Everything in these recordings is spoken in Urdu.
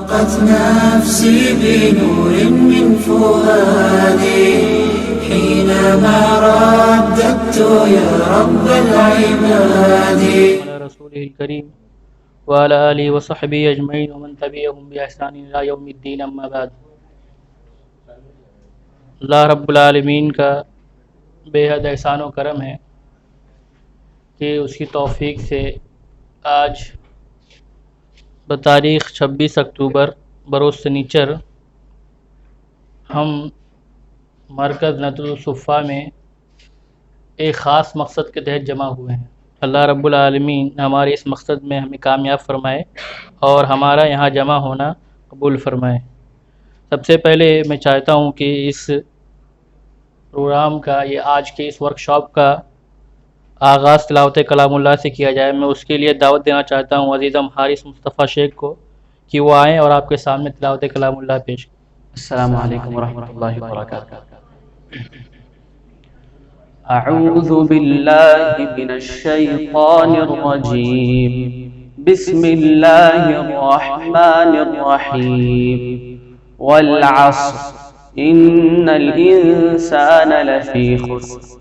أشرقت نفسي بنور من فؤادي حينما رددت يا رب العباد على رسوله الكريم وعلى آله وصحبه أجمعين ومن تبعهم بإحسان إلى يوم الدين أما بعد۔ اللہ رب العالمین کا بے حد احسان و کرم ہے کہ اس کی توفیق سے آج بتاریخ 26 اکتوبر بروز سنیچر ہم مرکز ندوۃ الصفا میں ایک خاص مقصد کے تحت جمع ہوئے ہیں۔ اللہ رب العالمین ہمارے اس مقصد میں ہمیں کامیاب فرمائے اور ہمارا یہاں جمع ہونا قبول فرمائے۔ سب سے پہلے میں چاہتا ہوں کہ اس پروگرام کا یہ آج کے اس ورکشاپ کا آغاز تلاوت کلام اللہ سے کیا جائے۔ میں اس کے لیے دعوت دینا چاہتا ہوں عزیزم حارث مصطفیٰ شیخ کو کہ وہ آئیں اور آپ کے سامنے تلاوت کلام اللہ پیش کریں۔ السلام علیکم ورحمۃ اللہ وبرکاتہ۔ اعوذ باللہ من الشیطان الرجیم، بسم اللہ الرحمن الرحیم، والعصر ان الانسان لفی خسر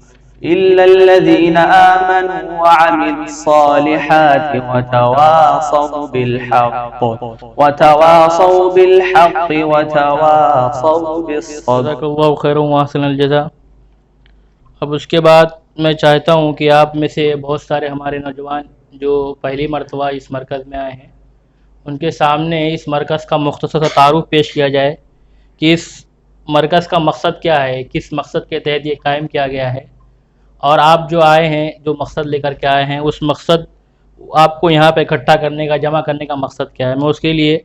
الا الذین آمنوا وعملوا الصالحات وتواصوا بالحق وتواصوا بالصبر۔ جزاک اللہ خیر و احسن الجزاء۔ اب اس کے بعد میں چاہتا ہوں کہ آپ میں سے بہت سارے ہمارے نوجوان جو پہلی مرتبہ اس مرکز میں آئے ہیں ان کے سامنے اس مرکز کا مختصر سا تعارف پیش کیا جائے کہ اس مرکز کا مقصد کیا ہے، کس مقصد کے تحت یہ قائم کیا گیا ہے، اور آپ جو آئے ہیں جو مقصد لے کر کے آئے ہیں اس مقصد آپ کو یہاں پہ اکٹھا کرنے کا، جمع کرنے کا مقصد کیا ہے۔ میں اس کے لیے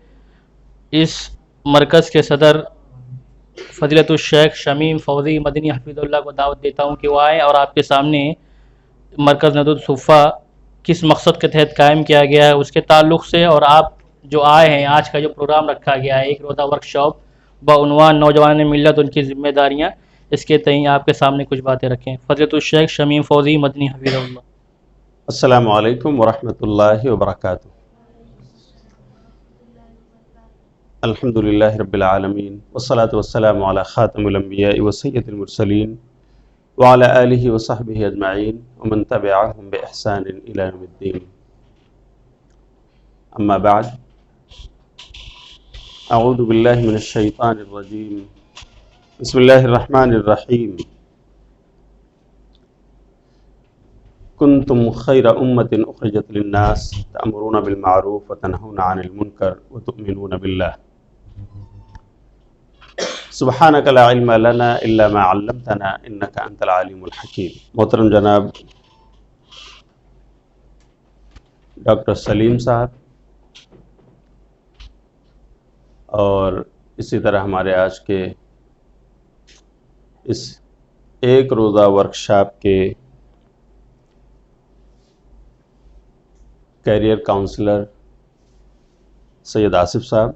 اس مرکز کے صدر فضیلت الشیخ شمیم فوزی مدنی حفیظ اللہ کو دعوت دیتا ہوں کہ وہ آئیں اور آپ کے سامنے مرکز ندوۃ الصفا کس مقصد کے تحت قائم کیا گیا ہے اس کے تعلق سے، اور آپ جو آئے ہیں آج کا جو پروگرام رکھا گیا ہے ایک روزہ ورکشاپ بعنوان نوجوان ملت ان کی ذمہ داریاں، اس کے تئیں آپ کے سامنے کچھ باتیں رکھیں۔ فضیلت الشیخ شمیم فوزی مدنی حفیظ اللہ۔ السلام علیکم ورحمۃ اللہ وبرکاتہ۔ الحمد للہ رب العالمین والصلاة والسلام علی خاتم الانبیاء وسید المرسلین وعلی آلہ وصحبہ اجمعین ومن تبعہم بإحسان الی یوم الدین، اما بعد، اعوذ باللہ من الشیطان الرجیم، بسم اللہ الرحمن الرحیم، کنتم خیر امۃ اخرجت للناس تأمرون بالمعروف وتنہون عن المنکر وتؤمنون باللہ، سبحانک لا علم لنا الا ما علمتنا انک انت العلیم الحکیم۔ محترم جناب ڈاکٹر سلیم صاحب، اور اسی طرح ہمارے آج کے اس ایک روزہ ورکشاپ کے کیریئر کاؤنسلر سید آصف صاحب،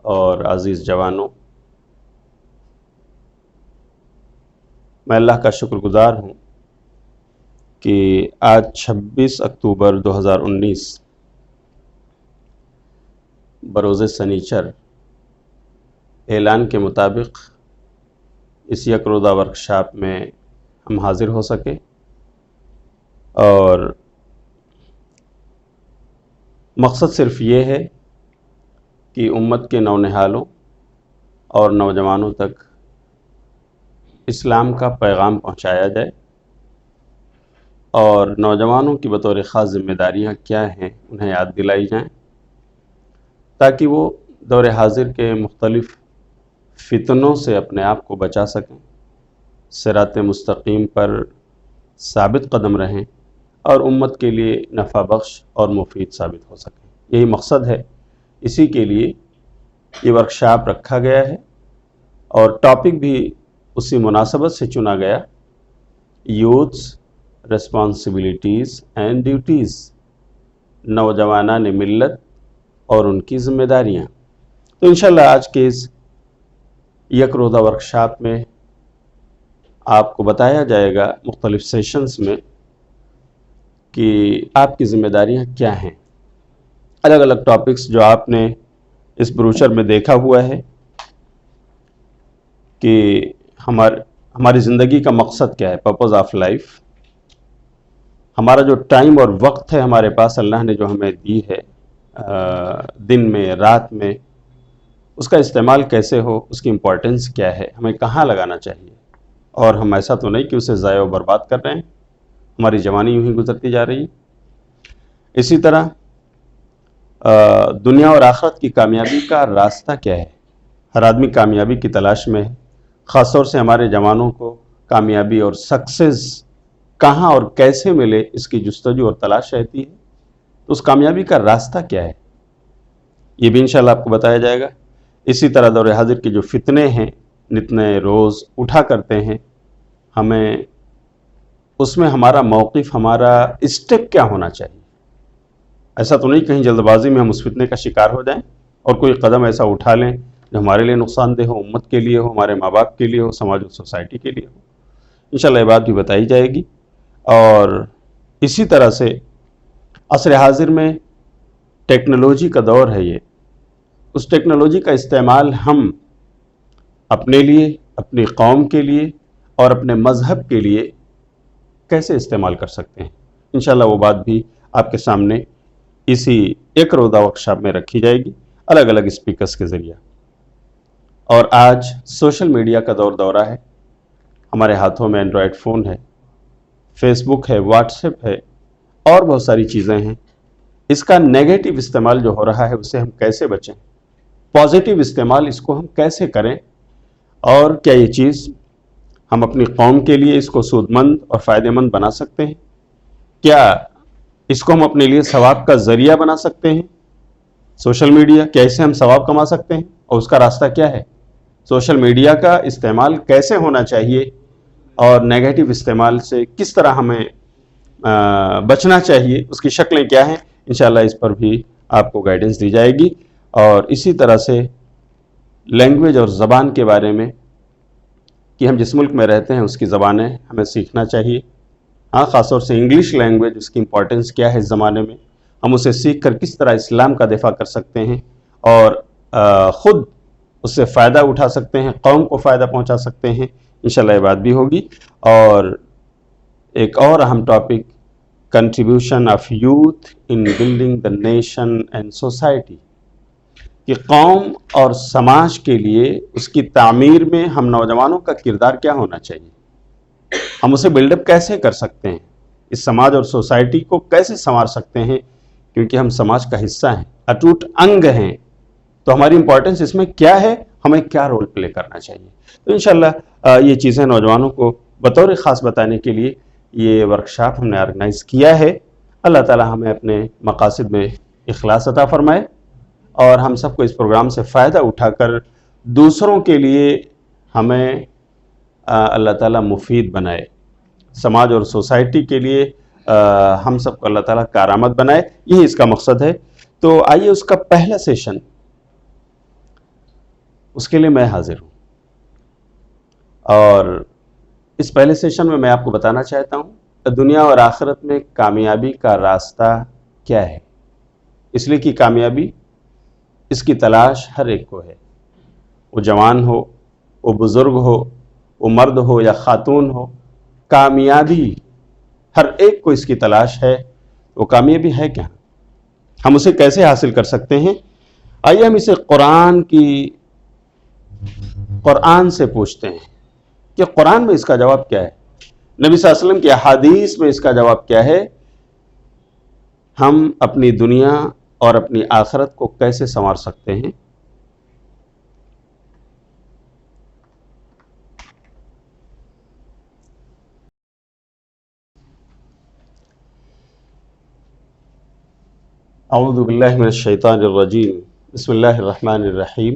اور عزیز جوانوں، میں اللہ کا شکر گزار ہوں کہ آج 26 اکتوبر 2019 بروز سنیچر اعلان کے مطابق اس یک روزہ ورکشاپ میں ہم حاضر ہو سکے، اور مقصد صرف یہ ہے کہ امت کے نونہالوں اور نوجوانوں تک اسلام کا پیغام پہنچایا جائے، اور نوجوانوں کی بطور خاص ذمہ داریاں کیا ہیں انہیں یاد دلائی جائیں، تاکہ وہ دور حاضر کے مختلف فتنوں سے اپنے آپ کو بچا سکیں، صراط مستقیم پر ثابت قدم رہیں، اور امت کے لیے نفع بخش اور مفید ثابت ہو سکیں۔ یہی مقصد ہے، اسی کے لیے یہ ورکشاپ رکھا گیا ہے، اور ٹاپک بھی اسی مناسبت سے چنا گیا، یوتھس ریسپانسبلٹیز اینڈ ڈیوٹیز، نوجوانان ملت اور ان کی ذمہ داریاں۔ تو انشاءاللہ آج کے اس یک روزہ ورکشاپ میں آپ کو بتایا جائے گا مختلف سیشنز میں کہ آپ کی ذمہ داریاں کیا ہیں۔ الگ الگ ٹاپکس جو آپ نے اس بروشر میں دیکھا ہوا ہے کہ ہماری زندگی کا مقصد کیا ہے، پرپز آف لائف. ہمارا جو ٹائم اور وقت ہے ہمارے پاس اللہ نے جو ہمیں دی ہے دن میں رات میں، اس کا استعمال کیسے ہو، اس کی امپورٹنس کیا ہے، ہمیں کہاں لگانا چاہیے. اور ہم ایسا تو نہیں کہ اسے ضائع و برباد کر رہے ہیں، ہماری جوانی یوں ہی گزرتی جا رہی ہے. اسی طرح دنیا اور آخرت کی کامیابی کا راستہ کیا ہے. ہر آدمی کامیابی کی تلاش میں ہے، خاص طور سے ہمارے جوانوں کو کامیابی اور سکسیس کہاں اور کیسے ملے اس کی جستجو اور تلاش رہتی ہے. تو اس کامیابی کا راستہ کیا ہے، یہ بھی انشاءاللہ آپ کو بتایا جائے گا. اسی طرح دور حاضر کے جو فتنے ہیں نت نئے روز اٹھا کرتے ہیں، ہمیں اس میں ہمارا موقف، ہمارا اسٹیپ کیا ہونا چاہیے. ایسا تو نہیں کہیں جلد بازی میں ہم اس فتنے کا شکار ہو جائیں اور کوئی قدم ایسا اٹھا لیں جو ہمارے لیے نقصان دہ ہو، امت کے لیے ہو، ہمارے ماں باپ کے لیے ہو، سماج اور سوسائٹی کے لیے ہو. انشاءاللہ یہ بات بھی بتائی جائے گی. اور اسی طرح سے عصر حاضر میں ٹیکنالوجی کا دور ہے، یہ اس ٹیکنالوجی کا استعمال ہم اپنے لیے، اپنی قوم کے لیے اور اپنے مذہب کے لیے کیسے استعمال کر سکتے ہیں. انشاءاللہ وہ بات بھی آپ کے سامنے اسی ایک روزہ ورکشاپ میں رکھی جائے گی الگ الگ اسپیکرز کے ذریعہ. اور آج سوشل میڈیا کا دورہ ہے، ہمارے ہاتھوں میں اینڈرائڈ فون ہے، فیس بک ہے، واٹس ایپ ہے اور بہت ساری چیزیں ہیں. اس کا نیگیٹو استعمال جو ہو رہا ہے اسے ہم کیسے بچیں، پازیٹیو استعمال اس کو ہم کیسے کریں، اور کیا یہ چیز ہم اپنی قوم کے لیے اس کو سود مند اور فائدہ مند بنا سکتے ہیں، کیا اس کو ہم اپنے لیے ثواب کا ذریعہ بنا سکتے ہیں. سوشل میڈیا کیسے ہم ثواب کما سکتے ہیں اور اس کا راستہ کیا ہے، سوشل میڈیا کا استعمال کیسے ہونا چاہیے اور نیگیٹو استعمال سے کس طرح ہمیں بچنا چاہیے، اس کی شکلیں کیا ہیں. انشاءاللہ اس پر بھی آپ کو گائیڈنس دی جائے گی. اور اسی طرح سے لینگویج اور زبان کے بارے میں کہ ہم جس ملک میں رہتے ہیں اس کی زبانیں ہمیں سیکھنا چاہیے. ہاں، خاص طور سے انگلش لینگویج، اس کی امپورٹنس کیا ہے اس زمانے میں، ہم اسے سیکھ کر کس طرح اسلام کا دفاع کر سکتے ہیں اور خود اس سے فائدہ اٹھا سکتے ہیں، قوم کو فائدہ پہنچا سکتے ہیں. انشاءاللہ یہ بات بھی ہوگی. اور ایک اور اہم topic, contribution of youth in building the nation and society, کہ قوم اور سماج کے لیے اس کی تعمیر میں ہم نوجوانوں کا کردار کیا ہونا چاہیے، ہم اسے بلڈ اپ کیسے کر سکتے ہیں، اس سماج اور سوسائٹی کو کیسے سنوار سکتے ہیں، کیونکہ ہم سماج کا حصہ ہیں، اٹوٹ انگ ہیں. تو ہماری امپورٹنس اس میں کیا ہے، ہمیں کیا رول پلے کرنا چاہیے. تو انشاءاللہ یہ چیزیں نوجوانوں کو بطور خاص بتانے کے لیے یہ ورکشاپ ہم نے آرگنائز کیا ہے. اللہ تعالی ہمیں اپنے مقاصد میں اخلاص عطا فرمائے اور ہم سب کو اس پروگرام سے فائدہ اٹھا کر دوسروں کے لیے ہمیں اللہ تعالیٰ مفید بنائے، سماج اور سوسائٹی کے لیے ہم سب کو اللہ تعالیٰ کارآمد بنائے. یہی اس کا مقصد ہے. تو آئیے اس کا پہلا سیشن، اس کے لیے میں حاضر ہوں. اور اس پہلے سیشن میں آپ کو بتانا چاہتا ہوں دنیا اور آخرت میں کامیابی کا راستہ کیا ہے. اس لیے کہ کامیابی، اس کی تلاش ہر ایک کو ہے، وہ جوان ہو، وہ بزرگ ہو، وہ مرد ہو یا خاتون ہو، کامیابی ہر ایک کو اس کی تلاش ہے. وہ کامیابی ہے کیا، ہم اسے کیسے حاصل کر سکتے ہیں. آئیے ہم اسے قرآن سے پوچھتے ہیں کہ قرآن میں اس کا جواب کیا ہے، نبی صلی اللہ علیہ وسلم کی احادیث میں اس کا جواب کیا ہے. ہم اپنی دنیا اور اپنی آخرت کو کیسے سنوار سکتے ہیں. اعوذ باللہ من الشیطان الرجیم، بسم اللہ الرحمن الرحیم.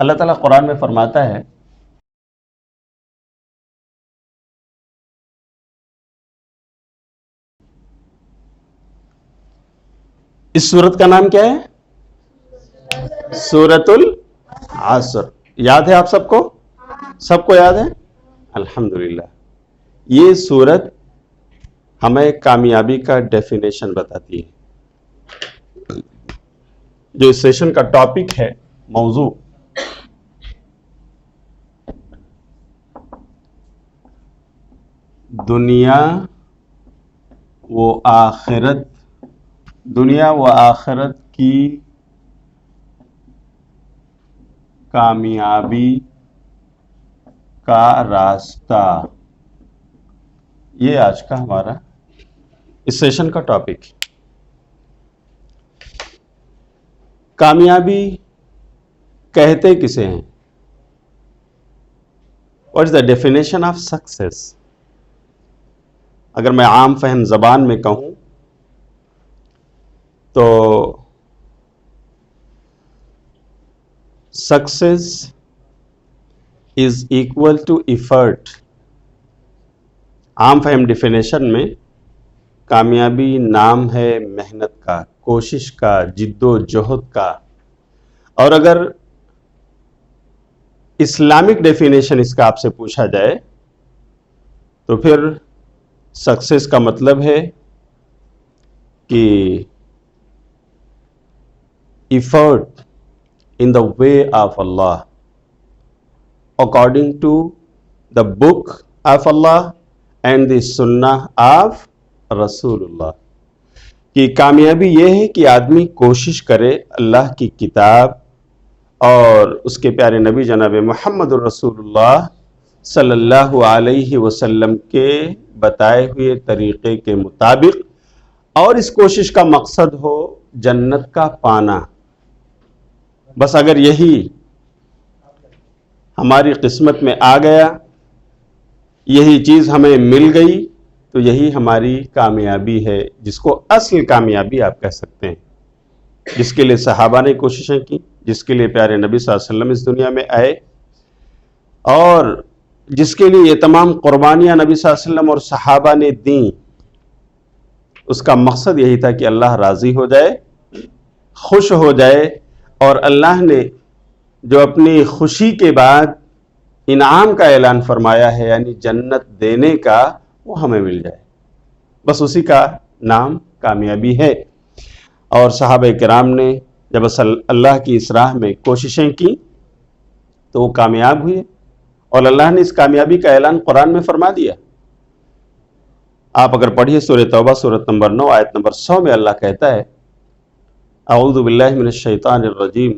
اللہ تعالیٰ قرآن میں فرماتا ہے اس سورت کا نام کیا ہے، سورۃ العصر. یاد ہے آپ سب کو یاد ہے؟ الحمدللہ. یہ سورت ہمیں کامیابی کا ڈیفینیشن بتاتی ہے. جو اس سیشن کا ٹاپک ہے، موضوع، دنیا و آخرت کی کامیابی کا راستہ، یہ آج کا ہمارا اس سیشن کا ٹاپک ہے۔ کامیابی کہتے کسے ہیں؟ What is the definition of success? اگر میں عام فہم زبان میں کہوں تو success is equal to effort. عام فہم ڈیفینیشن میں کامیابی نام ہے محنت کا، کوشش کا، جد و جہد کا۔ اور اگر اسلامک ڈیفینیشن اس کا آپ سے پوچھا جائے تو پھر سکسیس کا مطلب ہے کہ effort in the way of Allah according to the book of Allah and the sunnah of رسول اللہ۔ کہ کامیابی یہ ہے کہ آدمی کوشش کرے اللہ کی کتاب اور اس کے پیارے نبی جناب محمد الرسول اللہ صلی اللہ علیہ وسلم کے بتائے ہوئے طریقے کے مطابق، اور اس کوشش کا مقصد ہو جنت کا پانا۔ بس اگر یہی ہماری قسمت میں آ گیا، یہی چیز ہمیں مل گئی، تو یہی ہماری کامیابی ہے، جس کو اصل کامیابی آپ کہہ سکتے ہیں، جس کے لیے صحابہ نے کوششیں کی، جس کے لیے پیارے نبی صلی اللہ علیہ وسلم اس دنیا میں آئے، اور جس کے لیے یہ تمام قربانیاں نبی صلی اللہ علیہ وسلم اور صحابہ نے دیں۔ اس کا مقصد یہی تھا کہ اللہ راضی ہو جائے، خوش ہو جائے، اور اللہ نے جو اپنی خوشی کے بعد انعام کا اعلان فرمایا ہے، یعنی جنت دینے کا، وہ ہمیں مل جائے۔ بس اسی کا نام کامیابی ہے۔ اور صحابہ کرام نے جب اللہ کی اس راہ میں کوششیں کی تو وہ کامیاب ہوئے، اور اللہ نے اس کامیابی کا اعلان قرآن میں فرما دیا۔ آپ اگر پڑھیے سورہ توبہ سورۃ نمبر 9 آیت نمبر 100 میں اللہ کہتا ہے، اعوذ باللہ من الشیطان الرجیم،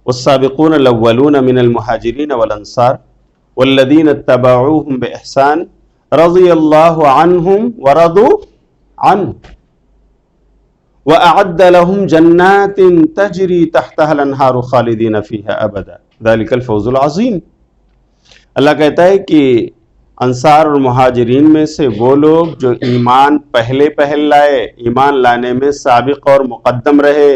والسابقون الاولون من المہاجرین والانصار والذین اتبعوهم بإحسان رضی اللہ عنہم ورضوا عنہ وأعد لهم جنات تجری تحتها الانہار خالدین فیہا ابدا ذلک الفوز العظیم۔ اللہ کہتا ہے کہ انصار اور مہاجرین میں سے وہ لوگ جو ایمان پہلے لائے، ایمان لانے میں سابق اور مقدم رہے،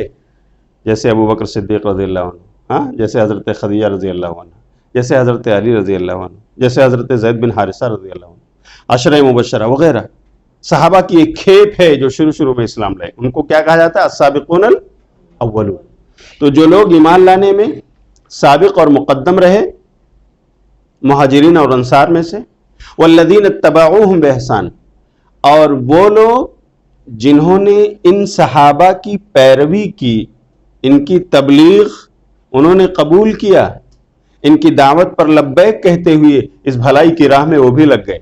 جیسے ابو بکر صدیق رضی اللہ عنہ، جیسے حضرت خدیجہ رضی اللہ عنہ، جیسے حضرت علی رضی اللہ عنہ، جیسے حضرت زید بن حارثہ رضی اللہ عنہ، عشرہ مبشرہ وغیرہ صحابہ کی ایک کھیپ ہے جو شروع میں اسلام لائے۔ ان کو کیا کہا جاتا ہے؟ السابقون الاولون۔ تو جو لوگ ایمان لانے میں سابق اور مقدم رہے مہاجرین اور انصار میں سے، والذین اتبعوہم بإحسان، اور وہ لوگ جنہوں نے ان صحابہ کی پیروی کی، ان کی تبلیغ انہوں نے قبول کیا، ان کی دعوت پر لبیک کہتے ہوئے اس بھلائی کی راہ میں وہ بھی لگ گئے،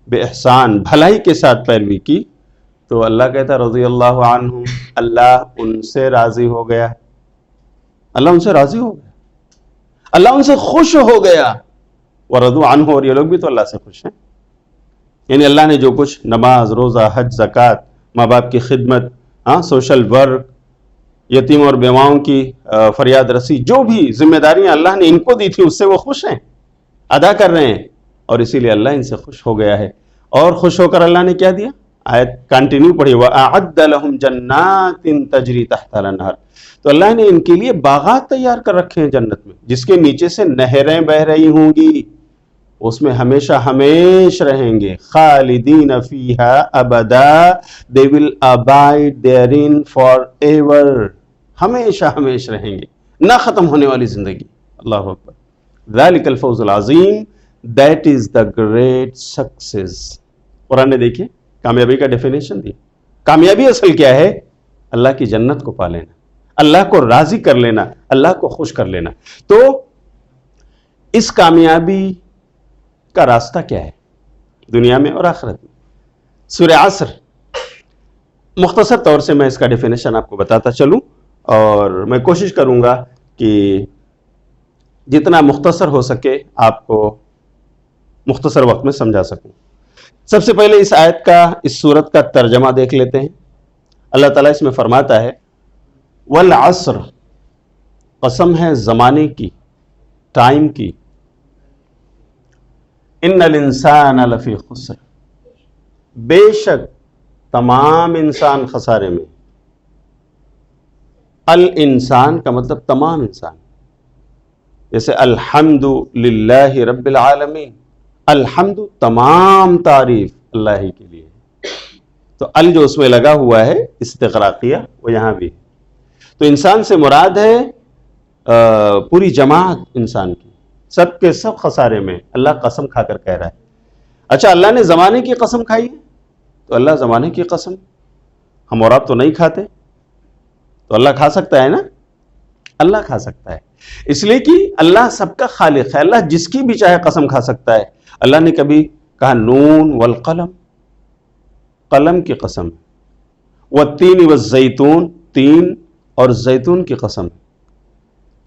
بإحسان، بھلائی کے ساتھ پیروی کی، تو اللہ کہتا رضی اللہ عنہم، اللہ ان سے راضی ہو گیا، اللہ ان سے راضی ہو گیا، اللہ ان سے خوش ہو گیا، ورضوا عنہ، اور یہ لوگ بھی تو اللہ سے خوش ہیں۔ یعنی اللہ نے جو کچھ نماز، روزہ، حج، زکوٰۃ، ماں باپ کی خدمت، سوشل ورک، یتیم اور بیواؤں کی فریاد رسی، جو بھی ذمہ داریاں اللہ نے ان کو دی تھی، اس سے وہ خوش ہیں، ادا کر رہے ہیں، اور اسی لیے اللہ ان سے خوش ہو گیا ہے۔ اور خوش ہو کر اللہ نے کیا دیا؟ آیت کنٹینیو پڑھی، وَأَعَدَّ لَهُمْ جَنَّاتٍ تَجْرِي تَحْتَهَا الْأَنْهَارُ، تو اللہ نے ان کے لیے باغات تیار کر رکھے ہیں جنت میں، جس کے نیچے سے نہریں بہ رہی ہوں گی، اس میں ہمیشہ ہمیش رہیں گے، خالدین فیہا ابدا، they will abide therein forever، ہمیشہ ہمیش رہیں گے، نہ ختم ہونے والی زندگی۔ اللہ اکبر، ذالک الفوز العظیم، that is the great success۔ قرآن نے دیکھیے کامیابی کا ڈیفینیشن دی۔ کامیابی اصل کیا ہے؟ اللہ کی جنت کو پا لینا، اللہ کو راضی کر لینا، اللہ کو خوش کر لینا۔ تو اس کامیابی کا راستہ کیا ہے دنیا میں اور آخرت میں؟ سورہ عصر، مختصر طور سے میں اس کا ڈیفینیشن آپ کو بتاتا چلوں، اور میں کوشش کروں گا کہ جتنا مختصر ہو سکے آپ کو مختصر وقت میں سمجھا سکوں۔ سب سے پہلے اس آیت کا، اس سورت کا ترجمہ دیکھ لیتے ہیں۔ اللہ تعالیٰ اس میں فرماتا ہے والعصر، قسم ہے زمانے کی، ٹائم کی، ان الانسان لفی خسر، بے شک تمام انسان خسارے میں۔ الانسان کا مطلب تمام انسان، جیسے الحمد للہ رب العالمین، الحمد تمام تعریف اللہ ہی کے لیے، تو ال جو اس میں لگا ہوا ہے استغراقیہ، وہ یہاں بھی ہے۔ تو انسان سے مراد ہے پوری جماعت انسان کی، سب کے سب خسارے میں، اللہ قسم کھا کر کہہ رہا ہے۔ اچھا، اللہ نے زمانے کی قسم کھائی ہے، تو اللہ زمانے کی قسم، ہم اور آپ تو نہیں کھاتے، تو اللہ کھا سکتا ہے نا؟ اللہ کھا سکتا ہے، اس لیے کہ اللہ سب کا خالق ہے، اللہ جس کی بھی چاہے قسم کھا سکتا ہے۔ اللہ نے کبھی کہا نون والقلم، قلم کی قسم، والتین والزیتون، تین اور زیتون کی قسم۔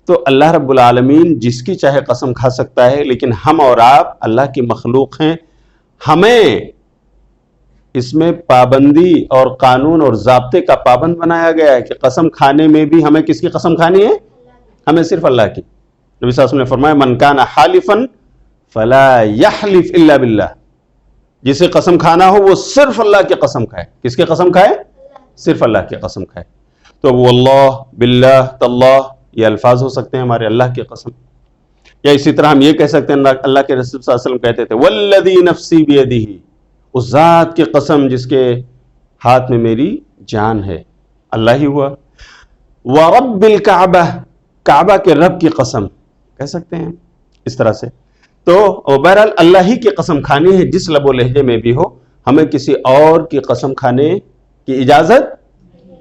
تو اللہ رب العالمین جس کی چاہے قسم کھا سکتا ہے، لیکن ہم اور آپ اللہ کی مخلوق ہیں، ہمیں اس میں پابندی اور قانون اور ضابطے کا پابند بنایا گیا ہے کہ قسم کھانے میں بھی ہمیں کس کی قسم کھانی ہے؟ ہمیں صرف اللہ کی۔ نبی صلی اللہ علیہ وسلم نے فرمایا من کان حالفا فلا یحلف الا باللہ، جسے قسم کھانا ہو وہ صرف اللہ کی قسم کھائے۔ کس کی قسم کھائے؟ صرف اللہ کی قسم کھائے۔ تو واللہ، باللہ، تاللہ، یہ الفاظ ہو سکتے ہیں ہمارے اللہ کی قسم، یا اسی طرح ہم یہ کہہ سکتے ہیں اللہ کے رسول صلی اللہ علیہ وسلم کہتے تھے والذی نفسی بیدہ، اس ذات کی قسم جس کے ہاتھ میں میری جان ہے، اللہ ہی ہوا۔ ورب الکعبہ، کعبہ کے رب کی قسم کہہ سکتے ہیں اس طرح سے۔ تو بہرحال اللہ ہی کی قسم کھانی ہے، جس لب و لہجے میں بھی ہو، ہمیں کسی اور کی قسم کھانے کی اجازت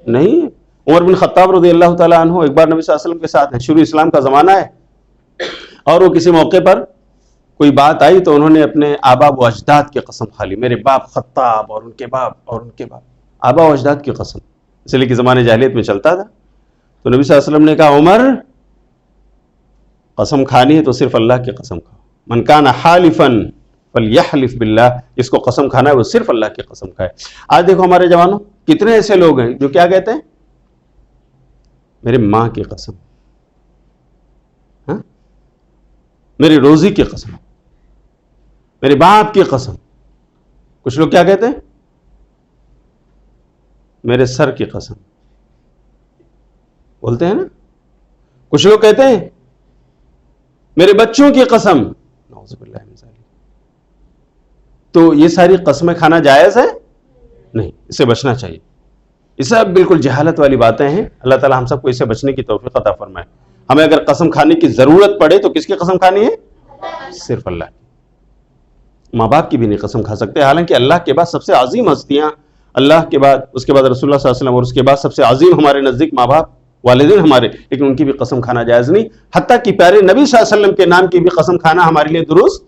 نہیں ہے۔ عمر بن خطاب رضی اللہ تعالیٰ عنہ ایک بار نبی صلی اللہ علیہ وسلم کے ساتھ ہیں، شروع اسلام کا زمانہ ہے، اور وہ کسی موقع پر کوئی بات آئی تو انہوں نے اپنے آبا و اجداد کی قسم کھا لی، میرے باپ خطاب اور ان کے باپ اور ان کے باپ، آبا و اجداد کی قسم، اس لیے کہ زمانے جاہلیت میں چلتا تھا۔ تو نبی صلی اللہ علیہ وسلم نے کہا عمر، قسم کھانی ہے تو صرف اللہ کی قسم کھاؤ، من کان حالفا فلیحلف باللہ، جس کو قسم کھانا ہے وہ صرف اللہ کی قسم کھائے۔ آج دیکھو ہمارے جوانوں، کتنے ایسے لوگ ہیں جو کیا کہتے ہیں؟ میرے ماں کی قسم، ہاں، میری روزی کی قسم، میرے باپ کی قسم۔ کچھ لوگ کیا کہتے ہیں؟ میرے سر کی قسم، بولتے ہیں نا۔ کچھ لوگ کہتے ہیں میرے بچوں کی قسم، نعوذ باللہ من ذالک۔ تو یہ ساری قسمیں کھانا جائز ہے؟ نہیں، اس سے بچنا چاہیے۔ یہ سب بالکل جہالت والی باتیں ہیں، اللہ تعالی ہم سب کو اس سے بچنے کی توفیق عطا فرمائے۔ ہمیں اگر قسم کھانے کی ضرورت پڑے تو کس کی قسم کھانی ہے؟ صرف اللہ کی۔ ماں باپ کی بھی نہیں قسم کھا سکتے، حالانکہ اللہ کے بعد سب سے عظیم ہستیاں، اللہ کے بعد، اس کے بعد رسول اللہ صلی اللہ علیہ وسلم، اور اس کے بعد سب سے عظیم ہمارے نزدیک ماں باپ، والدین ہمارے، لیکن ان کی بھی قسم کھانا جائز نہیں۔ حتیٰ کہ پیارے نبی صلی اللہ علیہ وسلم کے نام کی بھی قسم کھانا ہمارے لیے درست،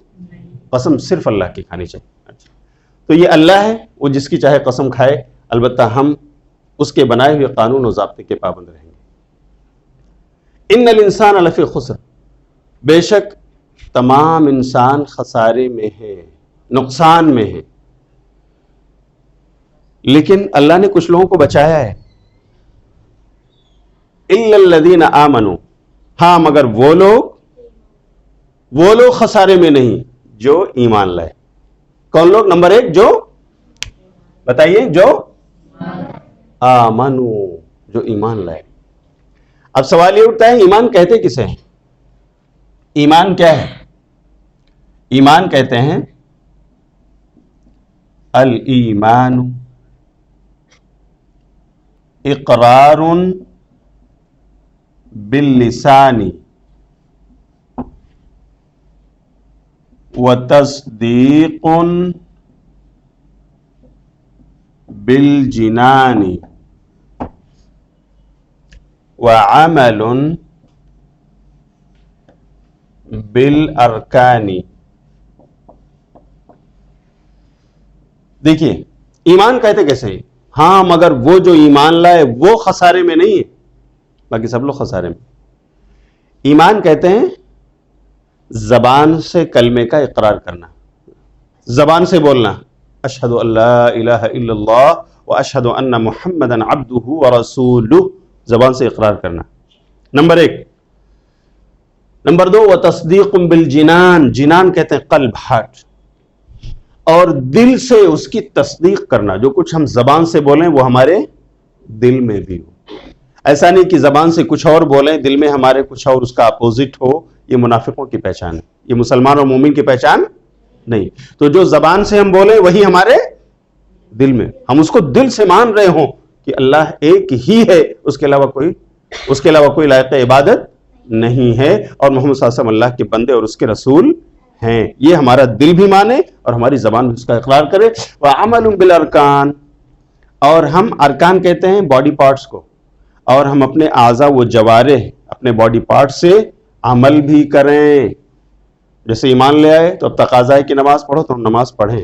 قسم صرف اللہ کی کھانی چاہیے۔ تو یہ اللہ ہے، وہ جس کی چاہے قسم کھائے، البتہ ہم اس کے بنائے ہوئے قانون و ضابطے کے پابند رہیں گے۔ ان الانسان لفی خسر، بے شک تمام انسان خسارے میں ہے، نقصان میں ہے، لیکن اللہ نے کچھ لوگوں کو بچایا ہے۔ الا الذین آمنوا، ہاں مگر وہ لوگ خسارے میں نہیں جو ایمان لائے۔ کون لوگ؟ نمبر ایک، جو بتائیے، جو آمنو، جو ایمان لائے۔ اب سوال یہ اٹھتا ہے ایمان کہتے کسے ہیں؟ ایمان کیا ہے؟ ایمان کہتے ہیں الایمان اقرار باللسان وتصدیق بالجنان وعمل بالارکان. دیکھیے ایمان کہتے کیسے ہیں؟ ہاں مگر وہ جو ایمان لائے وہ خسارے میں نہیں ہے، باقی سب لوگ خسارے میں. ایمان کہتے ہیں زبان سے کلمے کا اقرار کرنا، زبان سے بولنا اشہد ان لا الہ الا اللہ واشہد ان محمدا عبدہ ورسولہ، زبان سے اقرار کرنا، نمبر 1. نمبر 2 وتصدیق بالجنان، جنان کہتے ہیں قلب، ہارٹ، اور دل سے اس کی تصدیق کرنا، جو کچھ ہم زبان سے بولیں وہ ہمارے دل میں بھی ہو. ایسا نہیں کہ زبان سے کچھ اور بولیں دل میں ہمارے کچھ اور اس کا اپوزٹ ہو، یہ منافقوں کی پہچان ہے، یہ مسلمان اور مومن کی پہچان نہیں. تو جو زبان سے ہم بولیں وہی ہمارے دل میں، ہم اس کو دل سے مان رہے ہوں کہ اللہ ایک ہی ہے، اس کے علاوہ کوئی لائق عبادت نہیں ہے، اور محمد صلی اللہ علیہ وسلم اللہ کے بندے اور اس کے رسول ہیں، یہ ہمارا دل بھی مانے اور ہماری زبان بھی اس کا اقرار کرے. وعمل بالارکان، اور ہم ارکان کہتے ہیں باڈی پارٹس کو، اور ہم اپنے اعضاء و جوارح، اپنے باڈی پارٹ سے عمل بھی کریں. جیسے ایمان لے آئے تو اب تقاضا ہے کہ نماز پڑھو تو ہم نماز پڑھیں،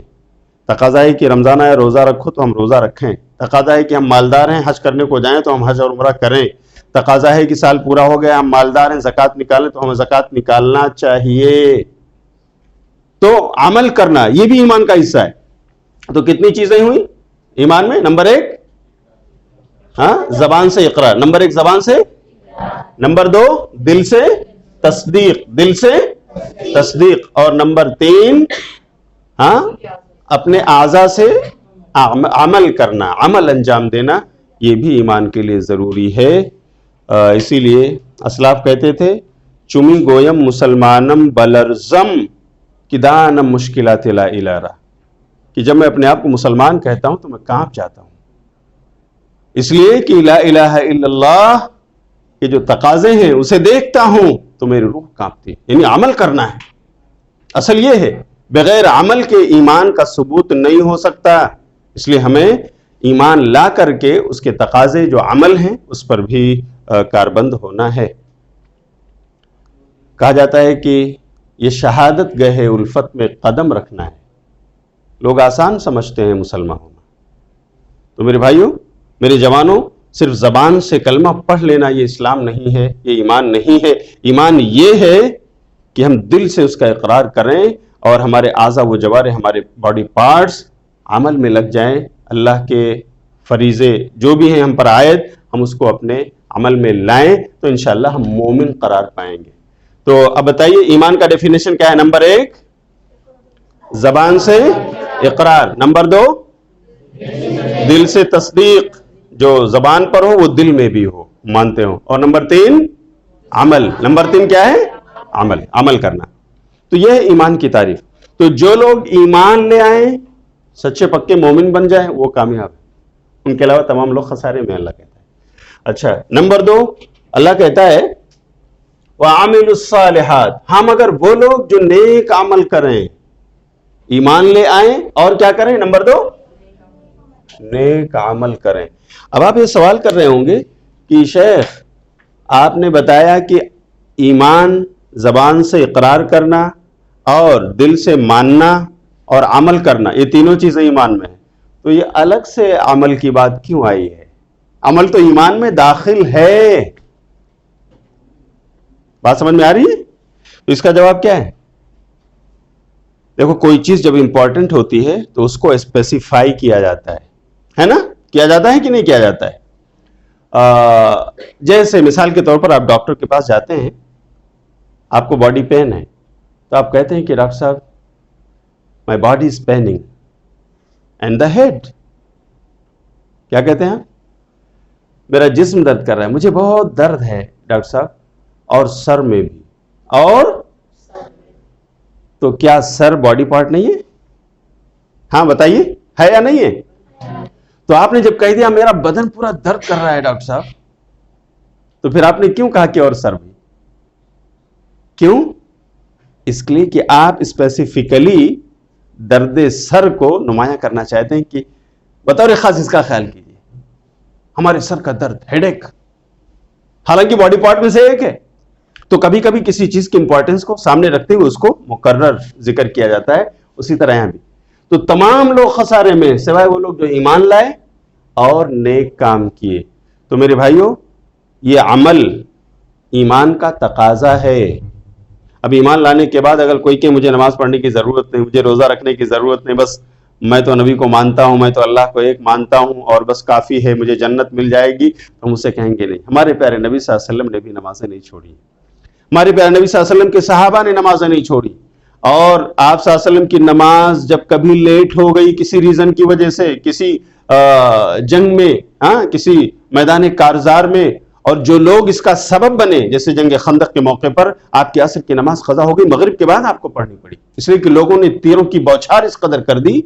تقاضا ہے کہ رمضان آئے روزہ رکھو تو ہم روزہ رکھیں، تقاضا ہے کہ ہم مالدار ہیں حج کرنے کو جائیں تو ہم حج اور عمرہ کریں، تقاضا ہے کہ سال پورا ہو گیا ہم مالدار ہیں زکوٰۃ نکالیں تو ہمیں زکوٰۃ نکالنا چاہیے. تو عمل کرنا یہ بھی ایمان کا حصہ ہے. تو کتنی چیزیں ہوئی ایمان میں؟ نمبر 1 زبان سے اقرار، نمبر 1 زبان سے، نمبر 2 دل سے تصدیق، اور نمبر 3 اپنے اعضاء سے عمل کرنا، عمل انجام دینا، یہ بھی ایمان کے لیے ضروری ہے. اسی لیے اسلاف کہتے تھے چمی گویم مسلمانم بلرزم کدانم مشکلات لا الارا، کہ جب میں اپنے آپ کو مسلمان کہتا ہوں تو میں کانپ جاتا ہوں، اس لیے کہ لا الہ الا اللہ کے جو تقاضے ہیں اسے دیکھتا ہوں تو میری روح کانپتی ہے. یعنی عمل کرنا ہے. اصل یہ ہے بغیر عمل کے ایمان کا ثبوت نہیں ہو سکتا، اس لیے ہمیں ایمان لا کر کے اس کے تقاضے جو عمل ہیں اس پر بھی کاربند ہونا ہے. کہا جاتا ہے کہ یہ شہادت گہے الفت میں قدم رکھنا ہے. لوگ آسان سمجھتے ہیں مسلمان ہونا. تو میرے بھائیوں، میرے جوانوں، صرف زبان سے کلمہ پڑھ لینا یہ اسلام نہیں ہے، یہ ایمان نہیں ہے. ایمان یہ ہے کہ ہم دل سے اس کا اقرار کریں اور ہمارے اعضاء و جوارح، ہمارے باڈی پارٹس عمل میں لگ جائیں. اللہ کے فریضے جو بھی ہیں ہم پر عائد، ہم اس کو اپنے عمل میں لائیں تو انشاءاللہ ہم مومن قرار پائیں گے. تو اب بتائیے ایمان کا ڈیفینیشن کیا ہے؟ نمبر 1 زبان سے اقرار، نمبر 2 دل سے تصدیق، جو زبان پر ہو وہ دل میں بھی ہو، مانتے ہو، اور نمبر 3 عمل. نمبر 3 کیا ہے؟ عمل کرنا. تو یہ ہے ایمان کی تعریف. تو جو لوگ ایمان لے آئیں، سچے پکے مومن بن جائیں، وہ کامیاب ہیں، ان کے علاوہ تمام لوگ خسارے میں، اللہ کہتا ہے. اچھا نمبر 2 اللہ کہتا ہے وَعَمِلُوا الصَّالِحَاتِ، ہم اگر وہ لوگ جو نیک عمل کریں، ایمان لے آئیں اور کیا کریں؟ نمبر 2 نیک عمل کریں. اب آپ یہ سوال کر رہے ہوں گے کہ شیخ آپ نے بتایا کہ ایمان زبان سے اقرار کرنا اور دل سے ماننا اور عمل کرنا، یہ تینوں چیزیں ایمان میں ہیں، تو یہ الگ سے عمل کی بات کیوں آئی ہے؟ عمل تو ایمان میں داخل ہے. بات سمجھ میں آ رہی ہے؟ تو اس کا جواب کیا ہے؟ دیکھو کوئی چیز جب امپورٹنٹ ہوتی ہے تو اس کو اسپیسیفائی کیا جاتا ہے نا؟ کیا جاتا ہے کہ نہیں کیا جاتا ہے؟ جیسے مثال کے طور پر آپ ڈاکٹر کے پاس جاتے ہیں، آپ کو باڈی پین ہے تو آپ کہتے ہیں کہ ڈاکٹر صاحب my body is paining and the head, کیا کہتے ہیں؟ میرا جسم درد کر رہا ہے، مجھے بہت درد ہے ڈاکٹر صاحب، اور سر میں بھی. اور تو کیا سر باڈی پارٹ نہیں ہے؟ ہاں بتائیے، ہے یا نہیں ہے؟ تو آپ نے جب کہہ دیا میرا بدن پورا درد کر رہا ہے ڈاکٹر صاحب، تو پھر آپ نے کیوں کہا کہ اور سر بھی؟ کیوں؟ اس لیے کہ آپ اسپیسیفکلی درد سر کو نمایاں کرنا چاہتے ہیں کہ بطور خاص اس کا خیال کیجیے، ہمارے سر کا درد، ہیڈ ایک. حالانکہ باڈی پارٹ میں سے ایک ہے. تو کبھی کبھی کسی چیز کی امپورٹنس کو سامنے رکھتے ہوئے اس کو مقرر ذکر کیا جاتا ہے. اسی طرح یہاں بھی تو تمام لوگ خسارے میں سوائے وہ لوگ جو ایمان لائے اور نیک کام کیے. تو میرے بھائیوں یہ عمل ایمان کا تقاضا ہے. اب ایمان لانے کے بعد اگر کوئی کہ مجھے نماز پڑھنے کی ضرورت نہیں, مجھے روزہ رکھنے کی ضرورت نہیں, بس میں تو نبی کو مانتا ہوں, میں تو اللہ کو ایک مانتا ہوں اور بس کافی ہے, مجھے جنت مل جائے گی, تو ہم اسے کہیں گے نہیں. ہمارے پیارے نبی صلی اللہ علیہ وسلم نے بھی نمازیں نہیں چھوڑی. ہمارے پیارے نبی صلی اللہ علیہ وسلم کے صحابہ نے نمازیں نہیں چھوڑی. اور آپ صلی اللہ علیہ وسلم کی نماز جب کبھی لیٹ ہو گئی کسی ریزن کی وجہ سے, کسی جنگ میں, کسی میدان کارزار میں, اور جو لوگ اس کا سبب بنے, جیسے جنگ خندق کے موقع پر آپ کی عصر کی نماز قضا ہو گئی, مغرب کے بعد آپ کو پڑھنی پڑی, اس لیے کہ لوگوں نے تیروں کی بوچھار اس قدر کر دی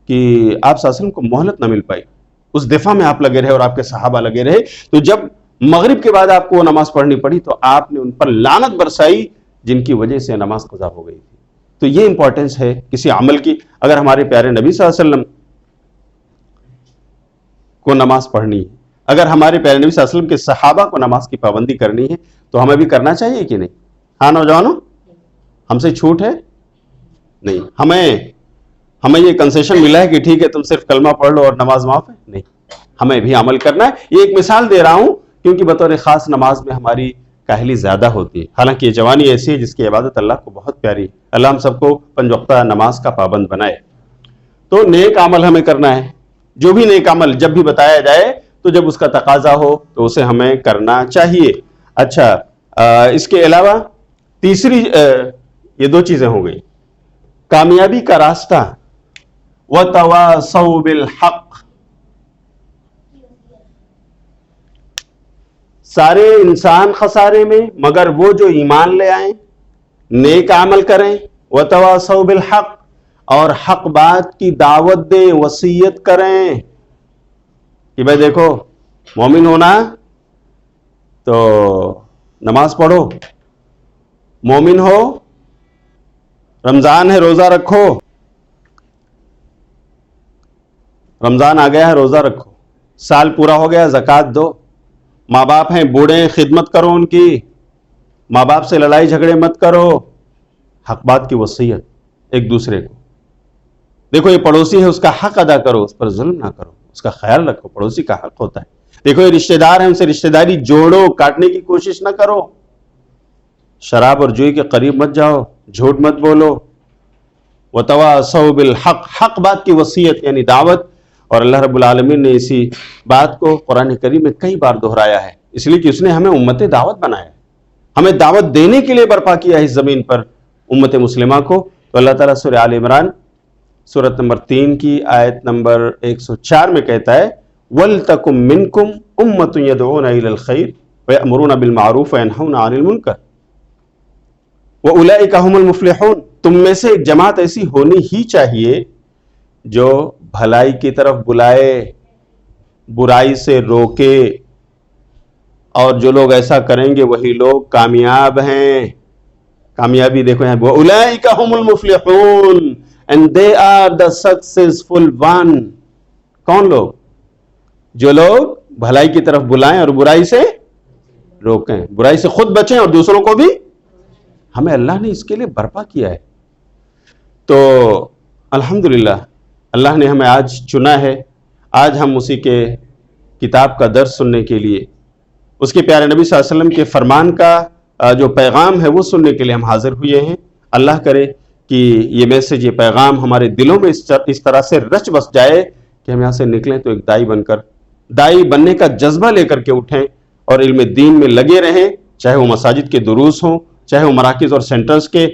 کہ آپ صلی اللہ علیہ وسلم کو مہلت نہ مل پائی. اس دفاع میں آپ لگے رہے اور آپ کے صحابہ لگے رہے. تو جب مغرب کے بعد آپ کو وہ نماز پڑھنی پڑی تو آپ نے ان پر لعنت برسائی جن کی وجہ سے نماز قضا ہو گئی تھی. تو یہ امپورٹنس ہے کسی عمل کی. اگر ہمارے پیارے نبی صلی اللہ علیہ وسلم کو نماز پڑھنی ہے, اگر ہمارے پیارے نبی صلی اللہ علیہ وسلم کے صحابہ کو نماز کی پابندی کرنی ہے, تو ہمیں بھی کرنا چاہیے کہ نہیں؟ ہاں نوجوانوں, ہم سے چھوٹ ہے نہیں. ہمیں یہ کنسیشن ملا ہے کہ ٹھیک ہے تم صرف کلمہ پڑھ لو اور نماز معاف ہے؟ نہیں, ہمیں بھی عمل کرنا ہے. یہ ایک مثال دے رہا ہوں کیونکہ بطور خاص نماز میں ہماری کاہلی زیادہ ہوتی ہے. حالانکہ یہ جوانی ایسی ہے جس کی عبادت اللہ کو بہت پیاری ہے. اللہ ہم سب کو 5 وقتہ نماز کا پابند بنائے. تو نیک عمل ہمیں کرنا ہے. جو بھی نیک عمل جب بھی بتایا جائے تو جب اس کا تقاضا ہو تو اسے ہمیں کرنا چاہیے. اچھا, اس کے علاوہ تیسری یہ 2 چیزیں ہو گئی. کامیابی کا راستہ وَتَوَاصَوْا بِالْحَقِّ. سارے انسان خسارے میں مگر وہ جو ایمان لے آئیں, نیک عمل کریں, وَتَوَاصَوْا بِالْحَقِّ, اور حق بات کی دعوت دیں, وصیت کریں کہ بھائی دیکھو مومن ہونا تو نماز پڑھو, مومن ہو رمضان ہے روزہ رکھو, رمضان آ گیا ہے روزہ رکھو, سال پورا ہو گیا زکوٰۃ دو, ماں باپ ہیں بوڑھے ہیں خدمت کرو ان کی, ماں باپ سے لڑائی جھگڑے مت کرو, حق بات کی وصیت ایک دوسرے کو. دیکھو یہ پڑوسی ہے اس کا حق ادا کرو, اس پر ظلم نہ کرو, اس کا خیال رکھو, پڑوسی کا حق ہوتا ہے. دیکھو یہ رشتہ دار ہیں ان سے رشتہ داری جوڑو, کاٹنے کی کوشش نہ کرو. شراب اور جوئی کے قریب مت جاؤ, جھوٹ مت بولو. وَتَوَاصَوْا بِالْحَقِّ, حق بات کی وصیت یعنی دعوت. اور اللہ رب العالمین نے اسی بات کو قرآن کریم میں کئی بار دہرایا ہے, اس لیے کہ اس نے ہمیں امت دعوت بنایا ہے, ہمیں دعوت دینے کے لیے برپا کیا ہے اس زمین پر امت مسلمہ کو. تو اللہ تعالیٰ سورہ آل عمران سورت نمبر 3 کی آیت نمبر 104 میں کہتا ہے وَلْتَكُمْ مِنْكُمْ أُمَّةٌ يَدْعُونَ إِلَى الْخَيْرِ وَيَأْمُرُونَ بِالْمَعْرُوفِ وَيَنْهَوْنَ عَنِ الْمُنكَرِ وَأُولَئِكَ هُمُ الْمُفْلِحُونَ. تم میں سے ایک جماعت ایسی ہونی ہی چاہیے جو بھلائی کی طرف بلائے, برائی سے روکے, اور جو لوگ ایسا کریں گے وہی لوگ کامیاب ہیں. کامیابی دیکھو یہاں وَأُولَئِكَ هُمُ الْمُفْلِحُونَ and they are the successful one. کون لوگ؟ جو لوگ بھلائی کی طرف بلائیں اور برائی سے روکیں, برائی سے خود بچیں اور دوسروں کو بھی. ہمیں اللہ نے اس کے لیے برپا کیا ہے. تو الحمدللہ اللہ نے ہمیں آج چنا ہے, آج ہم اسی کے کتاب کا درس سننے کے لیے, اس کے پیارے نبی صلی اللہ علیہ وسلم کے فرمان کا جو پیغام ہے وہ سننے کے لیے ہم حاضر ہوئے ہیں. اللہ کرے کہ یہ میسج, یہ پیغام ہمارے دلوں میں اس طرح سے رچ بس جائے کہ ہم یہاں سے نکلیں تو ایک دائی بننے کا جذبہ لے کر کے اٹھیں اور علم دین میں لگے رہیں, چاہے وہ مساجد کے دروس ہوں, چاہے وہ مراکز اور سینٹرز کے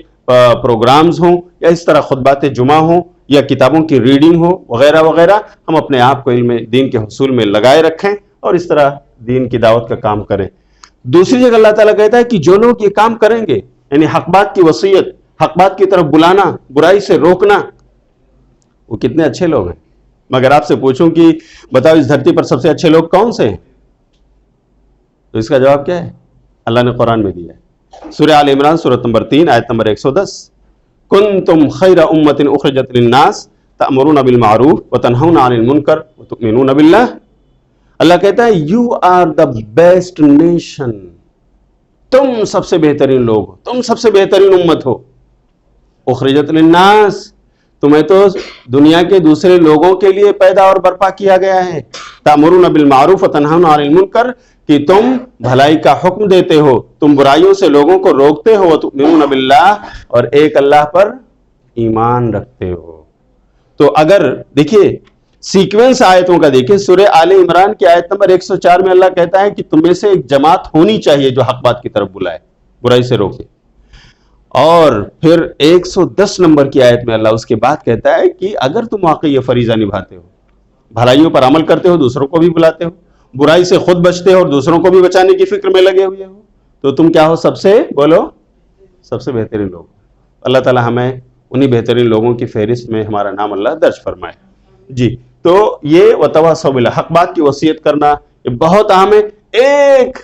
پروگرامز ہوں, یا اس طرح خطبات جمعہ ہوں, یا کتابوں کی ریڈنگ ہو وغیرہ وغیرہ. ہم اپنے آپ کو علم دین کے حصول میں لگائے رکھیں اور اس طرح دین کی دعوت کا کام کریں. دوسری جگہ اللہ تعالیٰ کہتا ہے کہ جو لوگ یہ کام کریں گے, یعنی حق بات کی وصیت, حق بات کی طرف بلانا, برائی سے روکنا, وہ کتنے اچھے لوگ ہیں. مگر آپ سے پوچھوں کہ بتاؤ اس دھرتی پر سب سے اچھے لوگ کون سے ہیں؟ تو اس کا جواب کیا ہے؟ اللہ نے قرآن میں دیا ہے. سورہ آل عمران سورت نمبر 3 آیت نمبر 110 کنتم خیر امت اخرجت للناس تأمرون بالمعروف وتنہون عن المنکر وتؤمنون باللہ. اللہ کہتا ہے you are the best nation, تم سب سے بہترین لوگ ہو، تم سب سے بہترین امت ہو. اخرجت للناس، تمہیں تو دنیا کے دوسرے لوگوں کے لیے پیدا اور برپا کیا گیا ہے. تأمرون بالمعروف وتنہون عن المنکر، کہ تم بھلائی کا حکم دیتے ہو، تم برائیوں سے لوگوں کو روکتے ہو. وتؤمنون باللہ، اور ایک اللہ پر ایمان رکھتے ہو. تو اگر دیکھیے سیکوینس آیتوں کا دیکھیں، سورہ آل عمران کی آیت نمبر 104 میں اللہ کہتا ہے کہ تم میں سے ایک جماعت ہونی چاہیے جو حق بات کی طرف بلائے، برائی سے روکے. اور پھر 110 نمبر کی آیت میں اللہ اس کے بعد کہتا ہے کہ اگر تم واقعی یہ فریضہ نبھاتے ہو، بھلائیوں پر عمل کرتے ہو، دوسروں کو بھی بلاتے ہو، برائی سے خود بچتے ہو اور دوسروں کو بھی بچانے کی فکر میں لگے ہوئے ہو، تو تم کیا ہو؟ سب سے بولو، سب سے بہترین لوگ. اللہ تعالی ہمیں انہی بہترین لوگوں کی فہرست میں ہمارا نام اللہ درج فرمائے. جی تو یہ وتواصوا بالحق، بات کی وصیت کرنا یہ بہت اہم ہے. ایک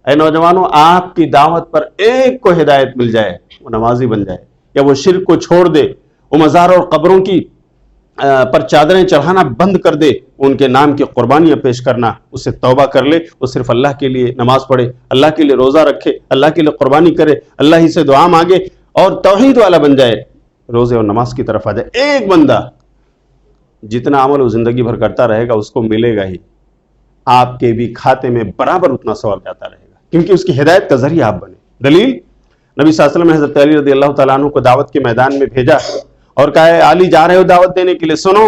اے نوجوانوں، آپ کی دعوت پر ایک کو ہدایت مل جائے، وہ نمازی بن جائے، یا وہ شرک کو چھوڑ دے، وہ مزار اور قبروں کی پر چادریں چڑھانا بند کر دے، ان کے نام کی قربانیاں پیش کرنا، اس سے توبہ کر لے، وہ صرف اللہ کے لیے نماز پڑھے، اللہ کے لیے روزہ رکھے، اللہ کے لیے قربانی کرے، اللہ ہی سے دعا مانگے اور توحید والا بن جائے، روزے اور نماز کی طرف آ جائے. ایک بندہ جتنا عمل وہ زندگی بھر کرتا رہے گا اس کو ملے گا ہی، آپ کے بھی کھاتے میں برابر اتنا ثواب جاتا رہے گا، کیونکہ اس کی ہدایت کا ذریعہ آپ بنے. دلیل، نبی صلی اللہ علیہ وسلم نے حضرت علی رضی اللہ تعالیٰ عنہ کو دعوت کے میدان میں بھیجا اور کہا ہے علی جا رہے ہو دعوت دینے کے لیے، سنو،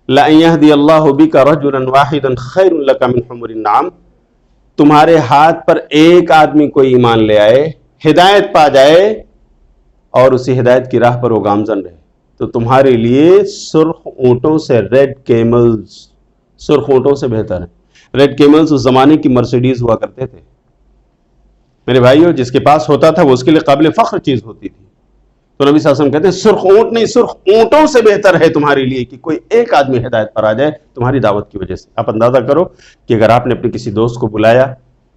لَأَن يَهْدِيَ اللَّهُ بِكَ رَجُلًا وَاحِدًا خَيْرٌ لَكَ مِنْ حُمُرِ النَّعَمِ، تمہارے ہاتھ پر ایک آدمی کوئی ایمان لے آئے، ہدایت پا جائے اور اسی ہدایت کی راہ پر وہ گامزن رہے، تو تمہارے لیے سرخ اونٹوں سے، ریڈ کیملز، سرخ اونٹوں سے بہتر ہے. ریڈ کیملز اس زمانے کی مرسیڈیز ہوا کرتے تھے میرے بھائیو، جس کے پاس ہوتا تھا وہ اس کے لیے قابل فخر چیز ہوتی تھی. تو نبی صلی اللہ علیہ وسلم کہتے ہیں سرخ اونٹ نہیں، سرخ اونٹوں سے بہتر ہے تمہارے لیے کہ کوئی ایک آدمی ہدایت پر آ جائے تمہاری دعوت کی وجہ سے. آپ اندازہ کرو کہ اگر آپ نے اپنے کسی دوست کو بلایا،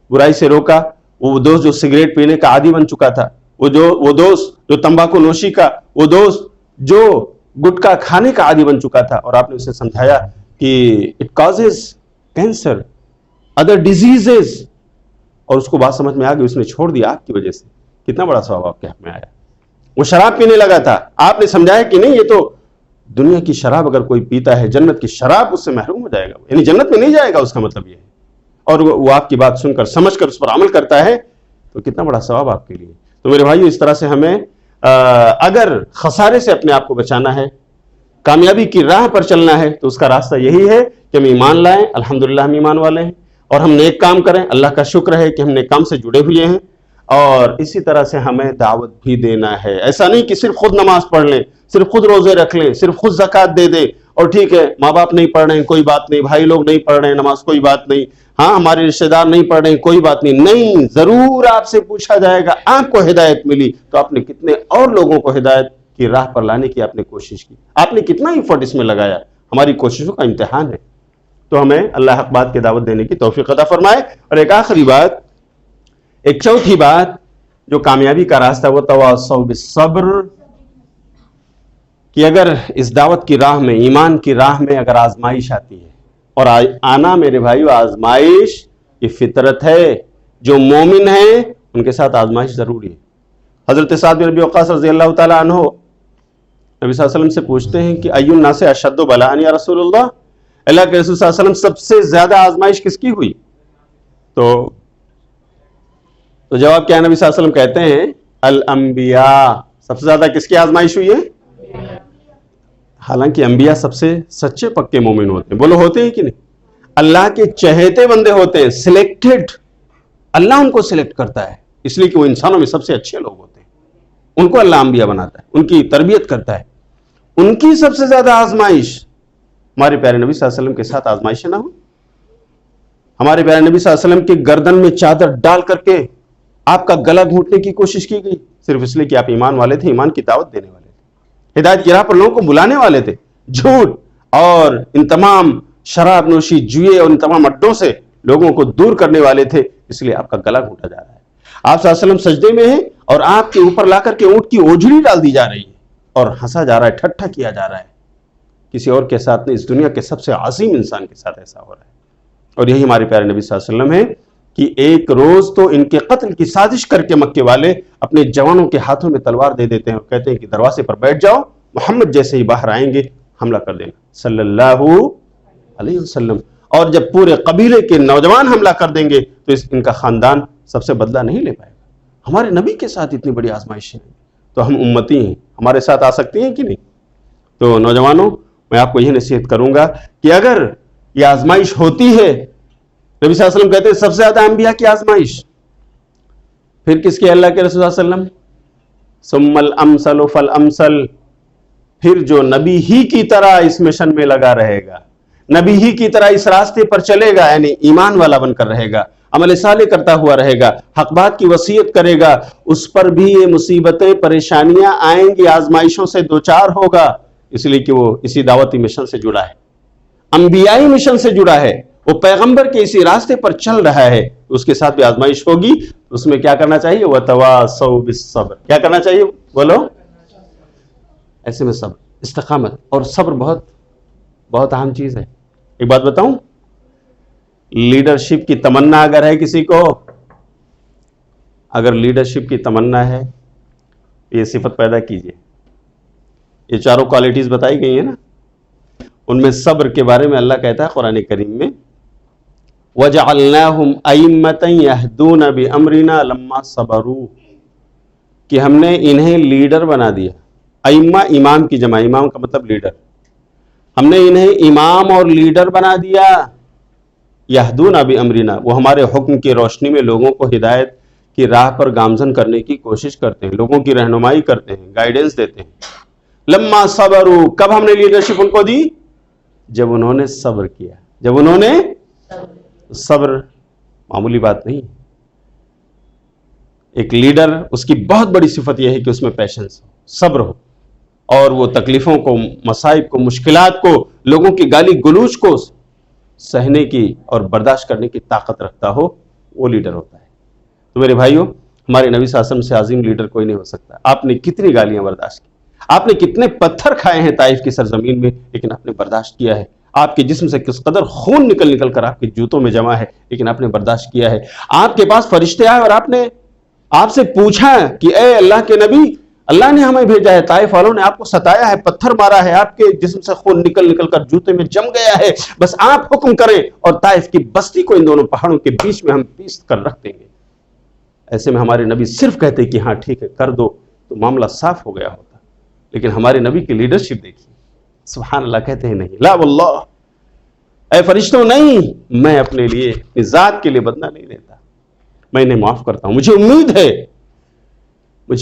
برائی سے روکا، وہ دوست جو سگریٹ پینے کا عادی بن چکا تھا، وہ دوست جو تمباکو نوشی کا، وہ دوست جو گٹکا کھانے کا عادی بن چکا تھا، اور آپ نے اسے سمجھایا کہ it causes cancer, other diseases, اور اس کو بات سمجھ میں آ گئی، اس نے چھوڑ دیا آپ کی وجہ سے، کتنا بڑا ثواب آپ کے حق میں آیا. وہ شراب پینے لگا تھا، آپ نے سمجھایا کہ نہیں، یہ تو دنیا کی شراب اگر کوئی پیتا ہے، جنت کی شراب اس سے محروم ہو جائے گا، یعنی جنت میں نہیں جائے گا، اس کا مطلب یہ ہے. اور وہ آپ کی بات سن کر، سمجھ کر اس پر عمل کرتا ہے، تو کتنا بڑا ثواب آپ کے لیے. تو میرے بھائیو، اس طرح سے ہمیں اگر خسارے سے اپنے آپ کو بچانا ہے، کامیابی کی راہ پر چلنا ہے، تو اس کا راستہ یہی ہے کہ ہم ایمان لائیں، الحمدللہ ہم ایمان والے ہیں، اور ہم نیک کام کریں. اللہ کا شکر ہے کہ ہم نیک کام سے جڑے ہوئے ہیں، اور اسی طرح سے ہمیں دعوت بھی دینا ہے. ایسا نہیں کہ صرف خود نماز پڑھ لیں، صرف خود روزے رکھ لیں، صرف خود زکوٰۃ دے دیں، اور ٹھیک ہے ماں باپ نہیں پڑھ رہے ہیں کوئی بات نہیں، بھائی لوگ نہیں پڑھ رہے ہیں نماز کوئی بات نہیں، ہاں ہمارے رشتہ دار نہیں پڑھ رہے ہیں کوئی بات نہیں. نہیں، ضرور آپ سے پوچھا جائے گا آپ کو ہدایت ملی تو آپ نے کتنے اور لوگوں کو ہدایت کی راہ پر لانے کی آپ نے کوشش کی، آپ نے کتنا ایفرٹ اس میں لگایا. ہماری کوششوں کا امتحان ہے. تو ہمیں اللہ حق بات کی دعوت دینے کی توفیق عطا فرمائے. اور ایک آخری بات، ایک چوتھی بات جو کامیابی کا راستہ، وہ تواصوا بالصبر، کہ اگر اس دعوت کی راہ میں، ایمان کی راہ میں اگر آزمائش آتی ہے، اور آنا میرے بھائیو آزمائش یہ فطرت ہے، جو مومن ہیں ان کے ساتھ آزمائش ضروری ہے. حضرت سعد بن ابی وقاص رضی اللہ تعالیٰ عنہ نبی صلی اللہ علیہ وسلم سے پوچھتے ہیں کہ ای الناس اشد بلاء یا رسول اللہ، اللہ کے رسول صلی اللہ علیہ وسلم سب سے زیادہ آزمائش کس کی ہوئی؟ تو جواب کیا ہے؟ نبی صلی اللہ علیہ وسلم کہتے ہیں الانبیاء، سب سے زیادہ کس کی آزمائش ہوئی ہے؟ حالانکہ انبیاء سب سے سچے پکے مومن ہوتے ہیں، بولو ہوتے ہیں کہ نہیں؟ اللہ کے چہیتے بندے ہوتے ہیں، سلیکٹڈ، اللہ ان کو سلیکٹ کرتا ہے، اس لیے کہ وہ انسانوں میں سب سے اچھے لوگ ہوتے ہیں، ان کو اللہ انبیاء بناتا ہے، ان کی تربیت کرتا ہے. ان کی سب سے زیادہ آزمائش ہمارے پیارے نبی صلی اللہ علیہ وسلم کے ساتھ آزمائشیں نہ ہوں. ہمارے پیارے نبی صلی اللہ علیہ وسلم کی گردن میں چادر ڈال کر کے آپ کا گلا گھونٹنے کی کوشش کی گئی، صرف اس لیے کہ آپ ایمان والے تھے، ایمان کی دعوت دینے والے تھے، ہدایت کی راہ پر لوگوں کو بلانے والے تھے. جھوٹ اور ان تمام شراب نوشی، جوئے اور ان تمام اڈوں سے لوگوں کو دور کرنے والے تھے، اس لیے آپ کا گلا گھونٹا جا رہا ہے. آپ صلی اللہ علیہ وسلم سجدے میں ہیں اور آپ کے اوپر لا کر کے اونٹ کی اوجڑی ڈال دی جا رہی ہے اور ہنسا جا رہا ہے، ٹھٹھا کیا جا رہا ہے. کسی اور کے ساتھ نہیں، اس دنیا کے سب سے عظیم انسان کے ساتھ ایسا ہو رہا ہے. اور یہی ہمارے پیارے نبی صلی اللہ علیہ وسلم ہے کہ ایک روز تو ان کے قتل کی سازش کر کے مکے والے اپنے جوانوں کے ہاتھوں میں تلوار دے دیتے ہیں اور کہتے ہیں کہ دروازے پر بیٹھ جاؤ، محمد جیسے ہی باہر آئیں گے حملہ کر دینا صلی اللہ علیہ وسلم. اور جب پورے قبیلے کے نوجوان حملہ کر دیں گے تو ان کا خاندان سب سے بدلہ نہیں لے پائے گا. ہمارے نبی کے ساتھ اتنی بڑی آزمائشیں ہیں تو ہم امتی ہیں، ہمارے ساتھ آ سکتی ہیں کہ نہیں؟ تو نوجوانوں، میں آپ کو یہ نصیحت کروں گا کہ اگر یہ آزمائش ہوتی ہے، نبی صلی اللہ علیہ وسلم کہتے ہیں سب سے زیادہ انبیاء کی آزمائش، پھر کس کی؟ اللہ کے رسول صلی اللہ علیہ وسلم. ثم الامثل فالامثل، پھر جو نبی ہی کی طرح اس مشن میں لگا رہے گا، نبی ہی کی طرح اس راستے پر چلے گا، یعنی ایمان والا بن کر رہے گا، عمل صالح کرتا ہوا رہے گا، حق بات کی وصیت کرے گا، اس پر بھی یہ مصیبتیں پریشانیاں آئیں گی، آزمائشوں سے دوچار ہوگا، اس لیے کہ وہ اسی دعوتی مشن سے جڑا ہے، انبیائی مشن سے جڑا ہے، وہ پیغمبر کے اسی راستے پر چل رہا ہے. اس کے ساتھ بھی آزمائش ہوگی. اس میں کیا کرنا چاہیے؟ وَتَوَاصَوْا بِالصَّبْرِ، کیا کرنا چاہیے؟ بولو. ایسے میں صبر، استقامت اور صبر بہت بہت اہم چیز ہے. ایک بات بتاؤں، لیڈرشپ کی تمنا اگر ہے کسی کو، اگر لیڈرشپ کی تمنا ہے، یہ صفت پیدا کیجئے. یہ چاروں کوالٹیز بتائی گئی ہیں نا، ان میں صبر کے بارے میں اللہ کہتا ہے قرآن کریم میں وَجَعَلْنَاهُمْ أَئِمَّةً يَهْدُونَ بِأَمْرِنَا لَمَّا صَبَرُوا، کہ ہم نے انہیں لیڈر بنا دیا. ائمہ امام کی جمع، امام کا مطلب لیڈر. ہم نے انہیں امام اور لیڈر بنا دیا. یہدون بامرنا، وہ ہمارے حکم کی روشنی میں لوگوں کو ہدایت کی راہ پر گامزن کرنے کی کوشش کرتے ہیں، لوگوں کی رہنمائی کرتے ہیں، گائیڈنس دیتے ہیں. لما صبروا، کب ہم نے لیڈرشپ ان کو دی؟ جب انہوں نے صبر کیا. جب انہوں نے صبر معمولی بات نہیں. ایک لیڈر، اس کی بہت بڑی صفت یہ ہے کہ اس میں پیشنس ہو، صبر ہو، اور وہ تکلیفوں کو، مصائب کو، مشکلات کو، لوگوں کی گالی گلوچ کو سہنے کی اور برداشت کرنے کی طاقت رکھتا ہو، وہ لیڈر ہوتا ہے. تو میرے بھائیوں، ہمارے نبی صلی اللہ علیہ وسلم سے عظیم لیڈر کوئی نہیں ہو سکتا. آپ نے کتنی گالیاں برداشت کی، آپ نے کتنے پتھر کھائے ہیں طائف کی سرزمین میں، لیکن آپ نے برداشت کیا ہے. آپ کے جسم سے کس قدر خون نکل نکل کر آپ کے جوتوں میں جمع ہے، لیکن آپ نے برداشت کیا ہے. آپ کے پاس فرشتے آئے اور آپ نے آپ سے پوچھا کہ اے اللہ کے نبی، اللہ نے ہمیں بھیجا ہے، طائف والوں نے آپ کو ستایا ہے، پتھر مارا ہے، آپ کے جسم سے خون نکل نکل کر جوتے میں جم گیا ہے، بس آپ حکم کریں اور طائف کی بستی کو ان دونوں پہاڑوں کے بیچ میں ہم پیس کر رکھ دیں گے. ایسے میں ہمارے نبی صرف کہتے کہ ہاں ٹھیک ہے کر دو تو معاملہ صاف ہو گیا ہوتا. لیکن ہمارے نبی کی لیڈرشپ دیکھیے، سبحان اللہ، کہتے ہیں نہیں، لا واللہ، اے فرشتوں نہیں، میں اپنے لیے، اپنی ذات کے لیے بدلہ نہیں لیتا، میں انہیں معاف کرتا ہوں. مجھے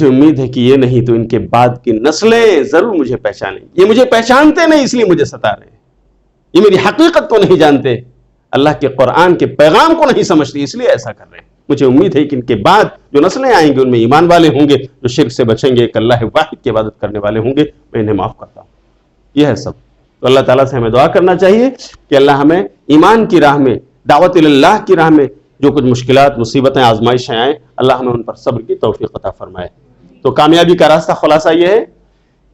امید ہے کہ یہ نہیں تو ان کے بعد کی نسلیں ضرور مجھے پہچانیں. یہ مجھے پہچانتے نہیں اس لیے مجھے ستا رہے ہیں، یہ میری حقیقت کو نہیں جانتے، اللہ کے قرآن کے پیغام کو نہیں سمجھتے، اس لیے ایسا کر رہے ہیں. مجھے امید ہے کہ ان کے بعد جو نسلیں آئیں گے ان میں ایمان والے ہوں گے، جو شرک سے بچیں گے، ایک اللہ واحد کی عبادت کرنے والے ہوں گے، میں انہیں معاف کرتا ہوں. یہ ہے سب. تو اللہ تعالیٰ سے ہمیں دعا کرنا چاہیے کہ اللہ ہمیں ایمان کی راہ میں، دعوت اللہ کی راہ میں جو کچھ مشکلات، مصیبتیں، آزمائشیں آئیں، اللہ ہمیں ان پر صبر کی توفیق عطا فرمائے. تو کامیابی کا راستہ، خلاصہ یہ ہے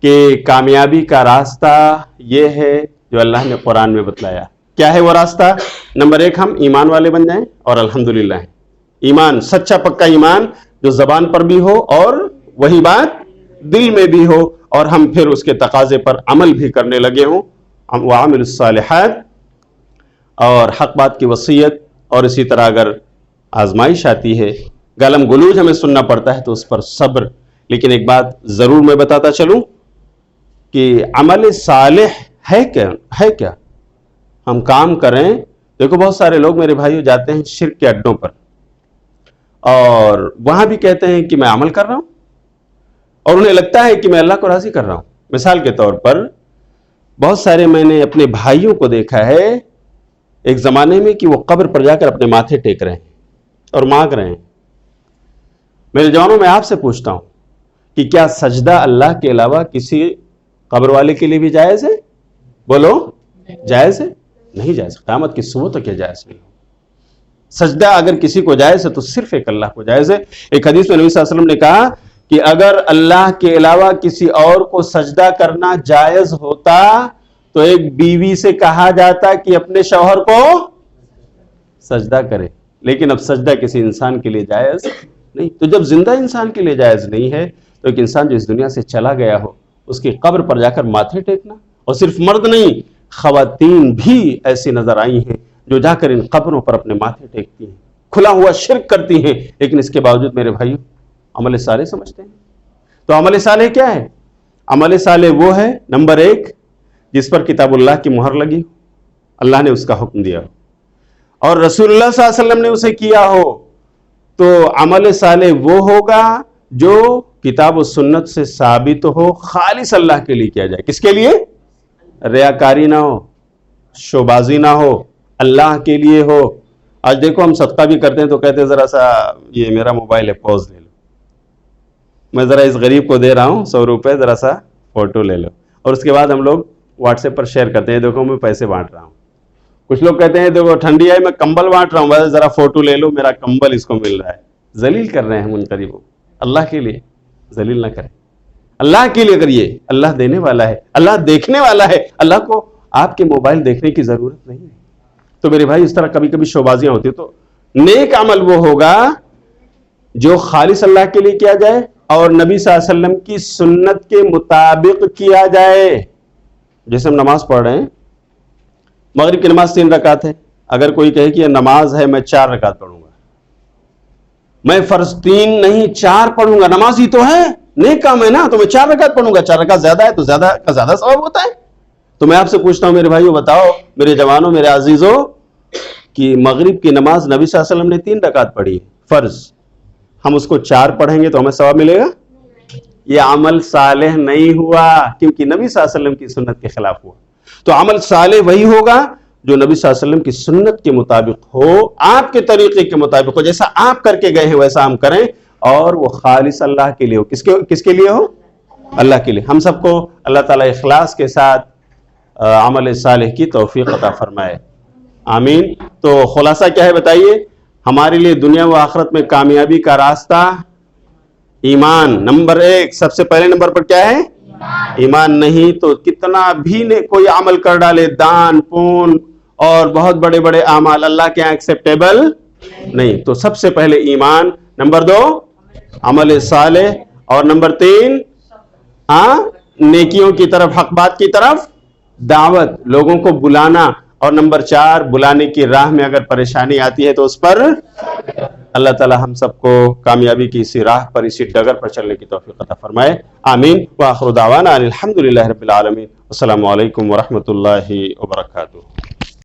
کہ کامیابی کا راستہ یہ ہے جو اللہ نے قرآن میں بتلایا. کیا ہے وہ راستہ؟ نمبر 1، ہم ایمان والے بن جائیں اور الحمدللہ ہیں. ایمان، سچا پکا ایمان جو زبان پر بھی ہو اور وہی بات دل میں بھی ہو، اور ہم پھر اس کے تقاضے پر عمل بھی کرنے لگے ہوں. وعامل الصالحات، اور حق بات کی وصیت. اور اسی طرح اگر آزمائش آتی ہے، گالم گلوج ہمیں سننا پڑتا ہے تو اس پر صبر. لیکن ایک بات ضرور میں بتاتا چلوں کہ عمل صالح ہے کیا ہم کام کریں. دیکھو بہت سارے لوگ میرے بھائیوں جاتے ہیں شرک کے اڈوں پر اور وہاں بھی کہتے ہیں کہ میں عمل کر رہا ہوں، اور انہیں لگتا ہے کہ میں اللہ کو راضی کر رہا ہوں. مثال کے طور پر بہت سارے میں نے اپنے بھائیوں کو دیکھا ہے ایک زمانے میں کہ وہ قبر پر جا کر اپنے ماتھے ٹیک رہے ہیں اور مانگ رہے ہیں. میرے جوانوں، میں آپ سے پوچھتا ہوں کہ کیا سجدہ اللہ کے علاوہ کسی قبر والے کے لیے بھی جائز ہے؟ بولو، جائز ہے؟ نہیں جائز. قیامت کی صبح تک یہ جائز نہیں. سجدہ اگر کسی کو جائز ہے تو صرف ایک اللہ کو جائز ہے. ایک حدیث میں نبی صلی اللہ علیہ وسلم نے کہا کہ اگر اللہ کے علاوہ کسی اور کو سجدہ کرنا جائز ہوتا تو ایک بیوی سے کہا جاتا کہ اپنے شوہر کو سجدہ کرے، لیکن اب سجدہ کسی انسان کے لیے جائز نہیں. تو جب زندہ انسان کے لیے جائز نہیں ہے تو ایک انسان جو اس دنیا سے چلا گیا ہو اس کی قبر پر جا کر ماتھے ٹیکنا، اور صرف مرد نہیں خواتین بھی ایسی نظر آئی ہیں جو جا کر ان قبروں پر اپنے ماتھے ٹیکتی ہیں، کھلا ہوا شرک کرتی ہیں، لیکن اس کے باوجود میرے بھائیو عمل صالح سمجھتے ہیں. تو عمل صالح کیا ہے؟ عمل صالح وہ ہے نمبر 1 جس پر کتاب اللہ کی مہر لگی ہو، اللہ نے اس کا حکم دیا ہو اور رسول اللہ صلی اللہ علیہ وسلم نے اسے کیا ہو. تو عمل صالح وہ ہوگا جو کتاب و سنت سے ثابت ہو، خالص اللہ کے لیے کیا جائے. کس کے لیے؟ ریاکاری نہ ہو، شوبازی نہ ہو، اللہ کے لیے ہو. آج دیکھو ہم صدقہ بھی کرتے ہیں تو کہتے ہیں ذرا سا یہ میرا موبائل ہے پوز لے لو، میں ذرا اس غریب کو دے رہا ہوں 100 روپے، ذرا سا فوٹو لے لو. اور اس کے بعد ہم لوگ واٹس ایپ پر شیئر کرتے ہیں، دیکھو میں پیسے بانٹ رہا ہوں. کچھ لوگ کہتے ہیں دیکھو ٹھنڈی آئی میں کمبل بانٹ رہا ہوں، بس ذرا فوٹو لے لو، میرا کمبل اس کو مل رہا ہے. ذلیل کر رہے ہیں ہم ان قریبوں. اللہ کے لیے ذلیل نہ کریں، اللہ کے لیے کریے. اللہ دینے والا ہے، اللہ دیکھنے والا ہے، اللہ کو آپ کے موبائل دیکھنے کی ضرورت نہیں ہے. تو میرے بھائی اس طرح کبھی کبھی شوبازیاں ہوتی ہیں. تو نیک عمل وہ ہوگا جو خالص اللہ کے لیے کیا جائے اور نبی صلی اللہ علیہ وسلم کی سنت کے مطابق کیا جائے. جیسے ہم نماز پڑھ رہے ہیں، مغرب کی نماز 3 رکعت ہے، اگر کوئی کہے کہ یہ نماز ہے میں 4 رکعت پڑھوں گا، میں فرض 3 نہیں 4 پڑھوں گا، نماز ہی تو ہے، نیک کام ہے نا، تو میں 4 رکعت پڑھوں گا. 4 رکعت زیادہ ہے تو زیادہ کا زیادہ ثواب ہوتا ہے. تو میں آپ سے پوچھتا ہوں میرے بھائیو، بتاؤ میرے جوانوں، میرے عزیزوں، کہ مغرب کی نماز نبی صلی اللہ علیہ وسلم نے 3 رکعت پڑھی فرض، ہم اس کو 4 پڑھیں گے تو ہمیں ثواب ملے گا؟ یہ عمل صالح نہیں ہوا، کیونکہ نبی صلی اللہ علیہ وسلم کی سنت کے خلاف ہوا. تو عمل صالح وہی ہوگا جو نبی صلی اللہ علیہ وسلم کی سنت کے مطابق ہو، آپ کے طریقے کے مطابق ہو، جیسا آپ کر کے گئے ہیں ویسا ہم کریں، اور وہ خالص اللہ کے لیے ہو. کس کے لیے ہو؟ اللہ کے لیے. ہم سب کو اللہ تعالیٰ اخلاص کے ساتھ عمل صالح کی توفیق عطا فرمائے، آمین. تو خلاصہ کیا ہے بتائیے؟ ہمارے لیے دنیا و آخرت میں کامیابی کا راستہ ایمان نمبر 1. سب سے پہلے نمبر پر کیا ہے؟ ایمان نہیں تو کتنا بھی کوئی عمل کر ڈالے، دان پون اور بہت بڑے بڑے اعمال، اللہ کے یہاں ایکسیپٹیبل نہیں. تو سب سے پہلے ایمان، نمبر 2 عمل صالح، اور نمبر 3 نیکیوں کی طرف، حق بات کی طرف دعوت، لوگوں کو بلانا، اور نمبر 4 بلانے کی راہ میں اگر پریشانی آتی ہے تو اس پر اللہ تعالی ہم سب کو کامیابی کی اسی راہ پر، اسی ڈگر پر چلنے کی توفیق عطا فرمائے، آمین. وآخر دعوانا الحمدللہ رب العالمین. السلام علیکم ورحمۃ اللہ وبرکاتہ.